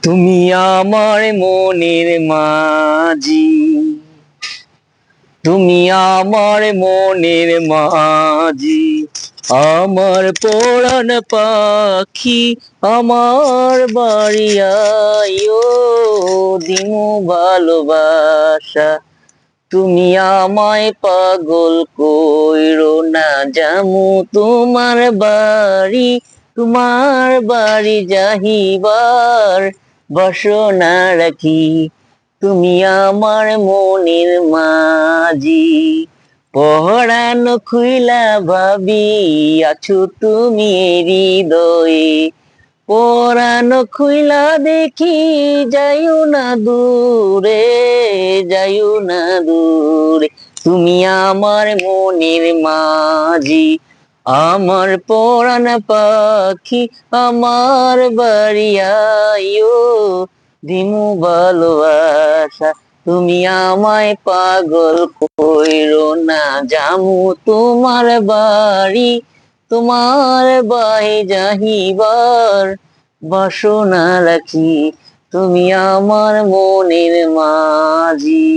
তুমি আমার মনের মাঝি, তুমি আমার মনের মাঝি, আমার পরাণ পাখি, আমার বাড়ি আয়ো, দিমু ভালোবাসা। তুমি আমায় পাগল কইরো না, জামু তোমার বাড়ি, তোমার বাড়ি যাহিবার বাসনা রাখি। তুমি আমার মনের মাঝি, পরাণ খুইলা ভাবি আছো তুমি হৃদয়ে। পরাণ খুইলা দেখি যাইও না দূরে, যাইও না দূরে। তুমি আমার মনের মাঝি, আমার পরাণ পাখি, আমার বাড়ি আইও, দিমু ভালোবাসা। তুমি আমায় পাগল কইরো না, জামু তোমার বাড়ি, তোমার বাহি যাহিবার বাসনা রাখি। তুমি আমার মনের মাঝি।